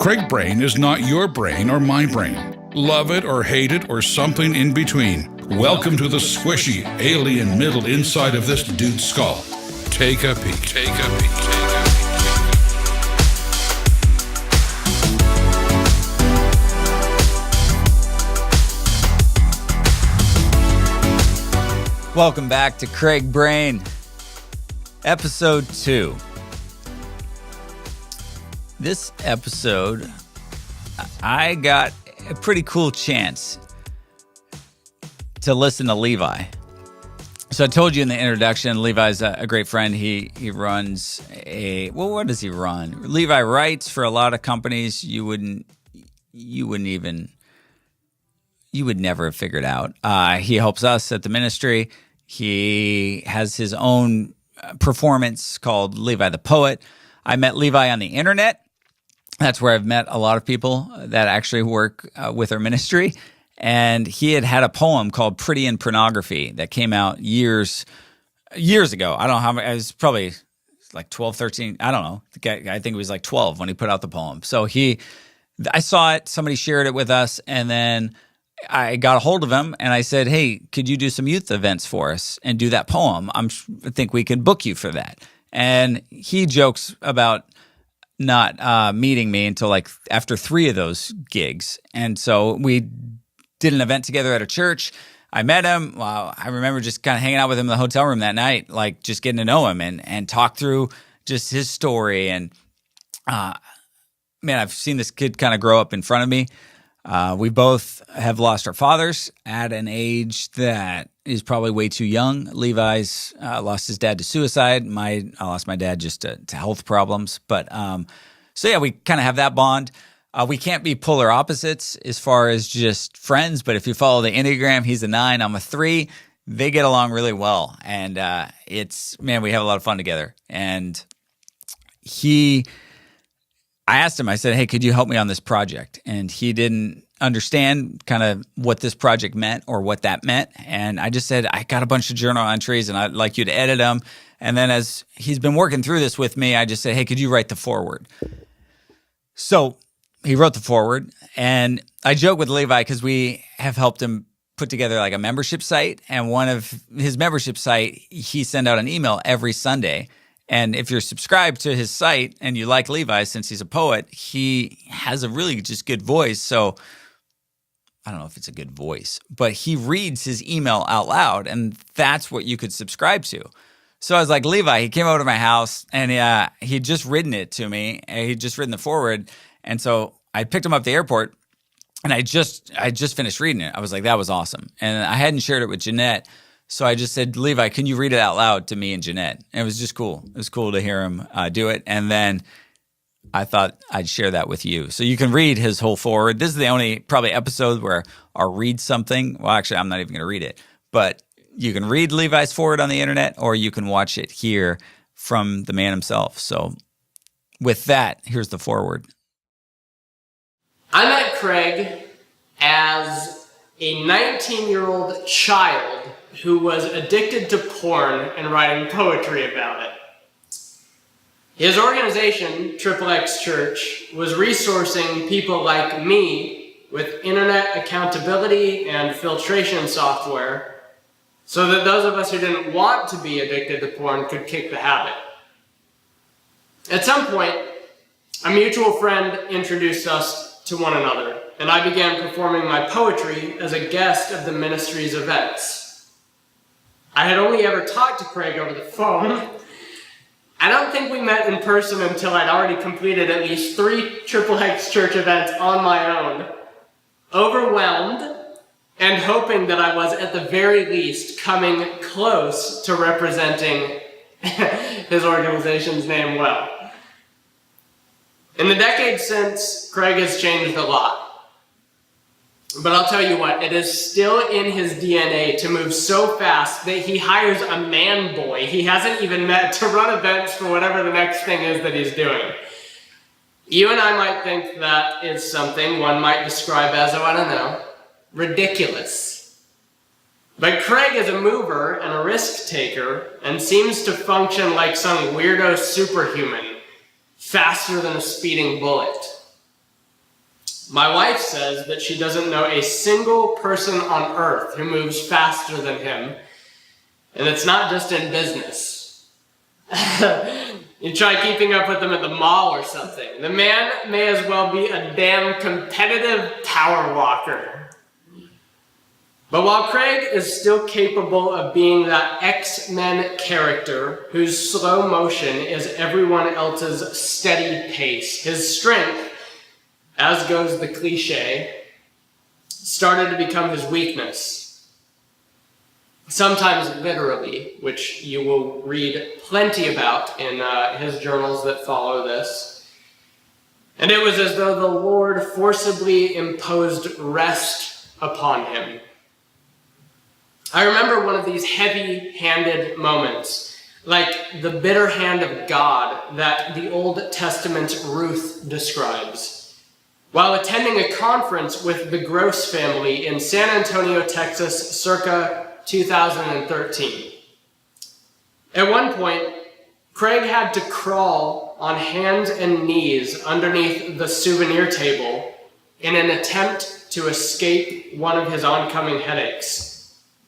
Craig Brain is not your brain or my brain. Love it or hate it or something in between. Welcome to the squishy, alien middle inside of this dude's skull. Take a peek. Take a peek. Welcome back to Craig Brain, episode 2. This episode, I got a pretty cool chance to listen to Levi. So I told you in the introduction, Levi's a great friend. He runs what does he run? Levi writes for a lot of companies you would never have figured out. He helps us at the ministry. He has his own performance called Levi the Poet. I met Levi on the internet. That's where I've met a lot of people that actually work with our ministry. And he had a poem called Pretty in Pornography that came out years ago. I don't know how many, it was probably like 12, 13. I don't know. I think it was like 12 when he put out the poem. So I saw it, somebody shared it with us, and then I got a hold of him and I said, hey, could you do some youth events for us and do that poem? I think we could book you for that. And he jokes about not meeting me until like after 3 of those gigs. And so we did an event together at a church. I met him. I remember just kind of hanging out with him in the hotel room that night, like just getting to know him and talk through just his story. And man, I've seen this kid kind of grow up in front of me. We both have lost our fathers at an age that is probably way too young. Levi's lost his dad to suicide. I lost my dad just to health problems. But so yeah, we kind of have that bond. We can't be polar opposites as far as just friends. But if you follow the Enneagram, he's a 9, I'm a 3. They get along really well, and we have a lot of fun together. And I asked him, I said, hey, could you help me on this project? And he didn't understand kind of what this project meant or what that meant. And I just said, I got a bunch of journal entries and I'd like you to edit them. And then as he's been working through this with me, I just said, hey, could you write the foreword? So he wrote the foreword. And I joke with Levi because we have helped him put together like a membership site. And one of his membership site, he sent out an email every Sunday. And if you're subscribed to his site and you like Levi, since he's a poet, he has a really just good voice. So I don't know if it's a good voice, but he reads his email out loud, and that's what you could subscribe to. So I was like, Levi, he came over to my house, and he'd just written it to me. He'd just written the foreword. And so I picked him up at the airport, and I just finished reading it. I was like, that was awesome. And I hadn't shared it with Jeanette. So I just said, Levi, can you read it out loud to me and Jeanette? And it was just cool. It was cool to hear him do it. And then I thought I'd share that with you. So you can read his whole foreword. This is the only probably episode where I'll read something. Well, actually, I'm not even going to read it. But you can read Levi's foreword on the internet, or you can watch it here from the man himself. So with that, here's the foreword. I met Craig as a 19-year-old child who was addicted to porn and writing poetry about it. His organization, XXX Church, was resourcing people like me with internet accountability and filtration software so that those of us who didn't want to be addicted to porn could kick the habit. At some point, a mutual friend introduced us to one another, and I began performing my poetry as a guest of the ministry's events. I had only ever talked to Craig over the phone. I don't think we met in person until I'd already completed at least 3 XXX Church events on my own, overwhelmed and hoping that I was at the very least coming close to representing his organization's name well. In the decades since, Craig has changed a lot. But I'll tell you what, it is still in his DNA to move so fast that he hires a man boy he hasn't even met to run events for whatever the next thing is that he's doing. You and I might think that is something one might describe as, ridiculous. But Craig is a mover and a risk taker and seems to function like some weirdo superhuman, faster than a speeding bullet. My wife says that she doesn't know a single person on earth who moves faster than him. And it's not just in business. You try keeping up with him at the mall or something. The man may as well be a damn competitive power walker. But while Craig is still capable of being that X-Men character whose slow motion is everyone else's steady pace, his strength, as goes the cliche, started to become his weakness. Sometimes literally, which you will read plenty about in his journals that follow this. And it was as though the Lord forcibly imposed rest upon him. I remember one of these heavy-handed moments, like the bitter hand of God that the Old Testament Ruth describes, while attending a conference with the Gross family in San Antonio, Texas, circa 2013. At one point, Craig had to crawl on hands and knees underneath the souvenir table in an attempt to escape one of his oncoming headaches.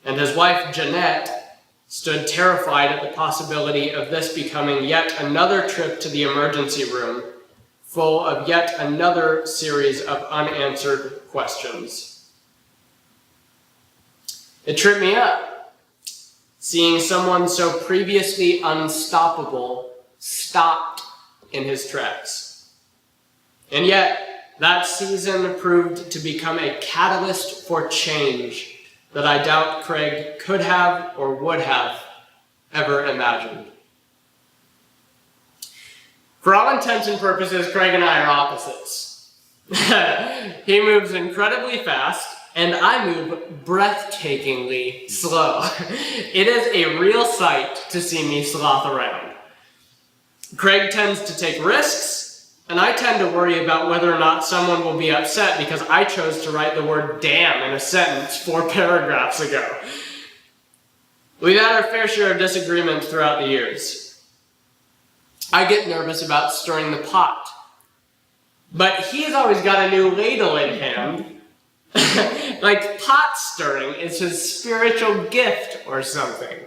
And his wife, Jeanette, stood terrified at the possibility of this becoming yet another trip to the emergency room, full of yet another series of unanswered questions. It tripped me up, seeing someone so previously unstoppable stopped in his tracks. And yet, that season proved to become a catalyst for change that I doubt Craig could have or would have ever imagined. For all intents and purposes, Craig and I are opposites. He moves incredibly fast, and I move breathtakingly slow. It is a real sight to see me sloth around. Craig tends to take risks, and I tend to worry about whether or not someone will be upset because I chose to write the word damn in a sentence 4 paragraphs ago. We've had our fair share of disagreements throughout the years. I get nervous about stirring the pot, but he's always got a new ladle in hand. Like pot stirring is his spiritual gift or something.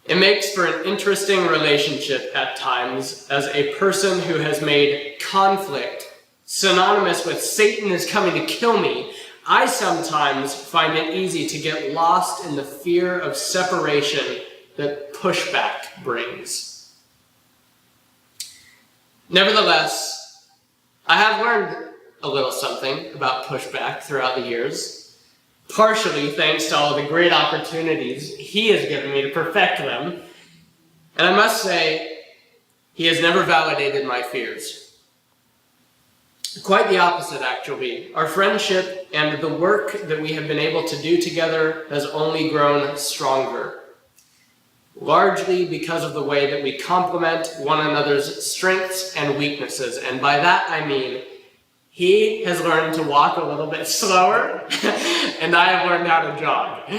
It makes for an interesting relationship at times as a person who has made conflict synonymous with Satan is coming to kill me. I sometimes find it easy to get lost in the fear of separation that pushback brings. Nevertheless, I have learned a little something about pushback throughout the years, partially thanks to all the great opportunities he has given me to perfect them. And I must say, he has never validated my fears. Quite the opposite, actually. Our friendship and the work that we have been able to do together has only grown stronger, largely because of the way that we complement one another's strengths and weaknesses. And by that I mean, he has learned to walk a little bit slower, and I have learned how to jog.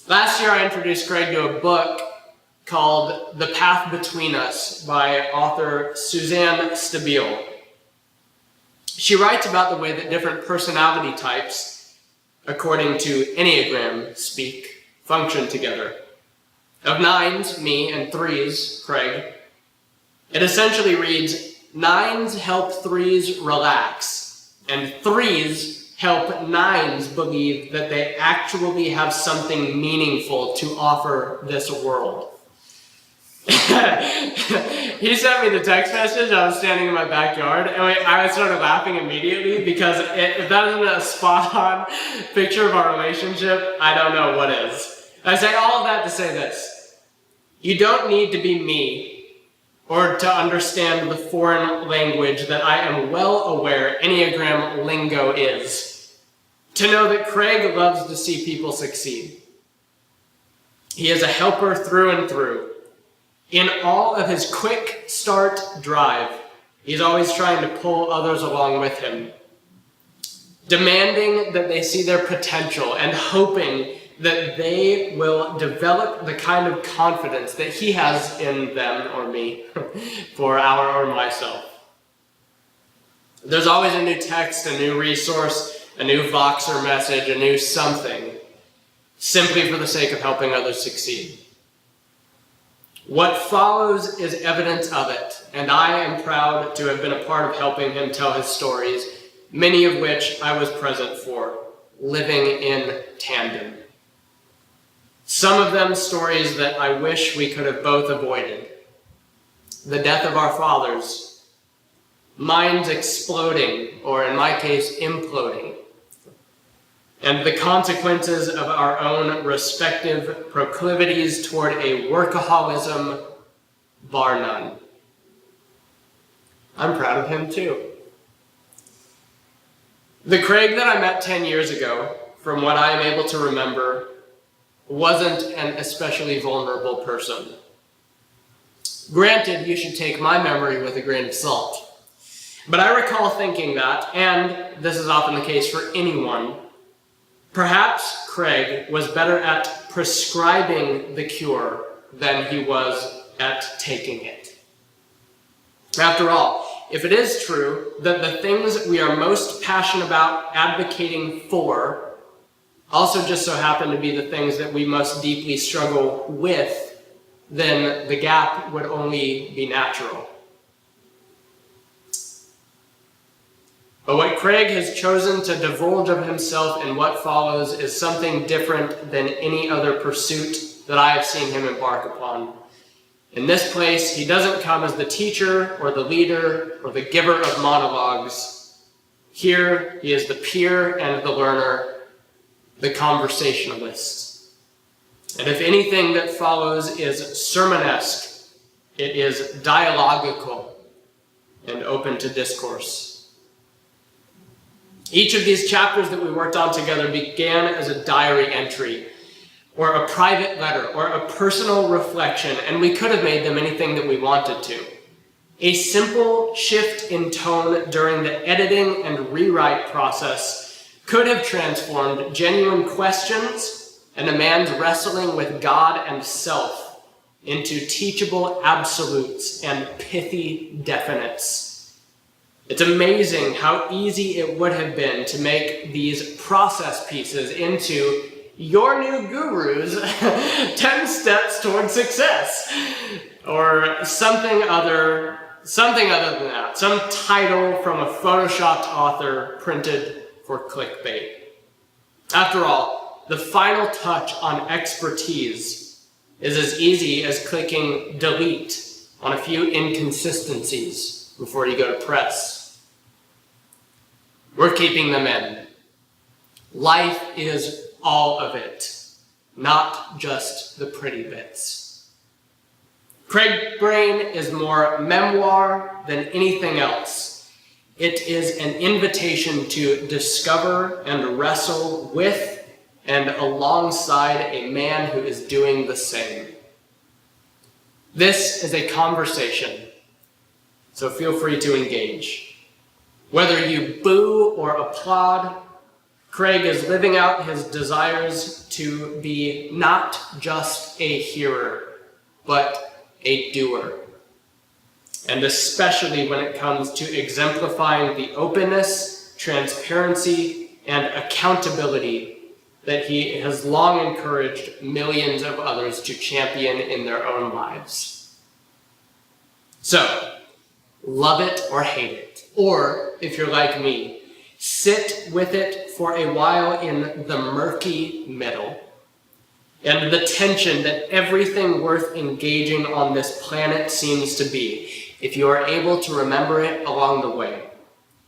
Last year I introduced Craig to a book called The Path Between Us by author Suzanne Stabile. She writes about the way that different personality types, according to Enneagram speak, function together. Of 9s, me, and 3s, Craig, it essentially reads, 9s help 3s relax, and 3s help 9s believe that they actually have something meaningful to offer this world. He sent me the text message. I was standing in my backyard, and I started laughing immediately because if that isn't a spot-on picture of our relationship, I don't know what is. I say all of that to say this. You don't need to be me or to understand the foreign language that I am well aware Enneagram lingo is, to know that Craig loves to see people succeed. He is a helper through and through. In all of his quick start drive, he's always trying to pull others along with him, demanding that they see their potential and hoping that they will develop the kind of confidence that he has in them or me, for our or myself. There's always a new text, a new resource, a new Voxer message, a new something, simply for the sake of helping others succeed. What follows is evidence of it, and I am proud to have been a part of helping him tell his stories, many of which I was present for, living in tandem. Some of them stories that I wish we could have both avoided. The death of our fathers, minds exploding, or in my case, imploding, and the consequences of our own respective proclivities toward a workaholism, bar none. I'm proud of him too. The Craig that I met 10 years ago, from what I am able to remember, wasn't an especially vulnerable person. Granted, you should take my memory with a grain of salt. But I recall thinking that, and this is often the case for anyone, perhaps Craig was better at prescribing the cure than he was at taking it. After all, if it is true that the things we are most passionate about advocating for also just so happen to be the things that we most deeply struggle with, then the gap would only be natural. But what Craig has chosen to divulge of himself in what follows is something different than any other pursuit that I have seen him embark upon. In this place, he doesn't come as the teacher or the leader or the giver of monologues. Here, he is the peer and the learner, the conversationalist. And if anything that follows is sermonesque, it is dialogical and open to discourse. Each of these chapters that we worked on together began as a diary entry, or a private letter, or a personal reflection, and we could have made them anything that we wanted to. A simple shift in tone during the editing and rewrite process could have transformed genuine questions and a man's wrestling with God and self into teachable absolutes and pithy definites. It's amazing how easy it would have been to make these process pieces into your new guru's 10 steps toward success, or something other than that, some title from a photoshopped author printed for clickbait. After all, the final touch on expertise is as easy as clicking delete on a few inconsistencies before you go to press. We're keeping them in. Life is all of it, not just the pretty bits. Craig Brain is more memoir than anything else. It is an invitation to discover and wrestle with and alongside a man who is doing the same. This is a conversation, so feel free to engage. Whether you boo or applaud, Craig is living out his desires to be not just a hearer, but a doer. And especially when it comes to exemplifying the openness, transparency, and accountability that he has long encouraged millions of others to champion in their own lives. So, love it or hate it. Or, if you're like me, sit with it for a while in the murky middle and the tension that everything worth engaging on this planet seems to be. If you are able to remember it along the way,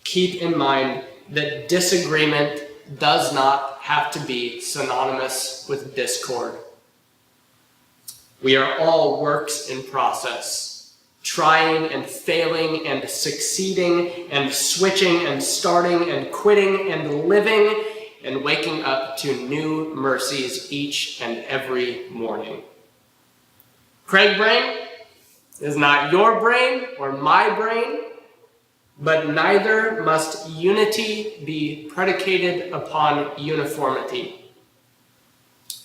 keep in mind that disagreement does not have to be synonymous with discord. We are all works in process, trying and failing and succeeding and switching and starting and quitting and living and waking up to new mercies each and every morning. Craig Brain is not your brain or my brain, but neither must unity be predicated upon uniformity.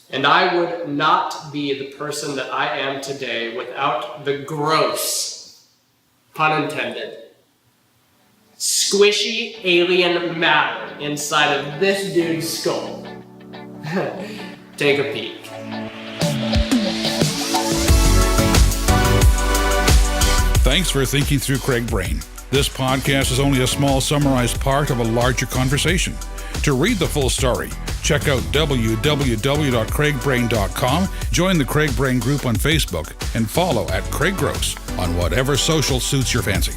And I would not be the person that I am today without the gross, pun intended, squishy alien matter inside of this dude's skull. Take a peek. Thanks for thinking through Craig Brain. This podcast is only a small summarized part of a larger conversation. To read the full story, check out www.craigbrain.com, join the Craig Brain group on Facebook, and follow @Craig Gross on whatever social suits your fancy.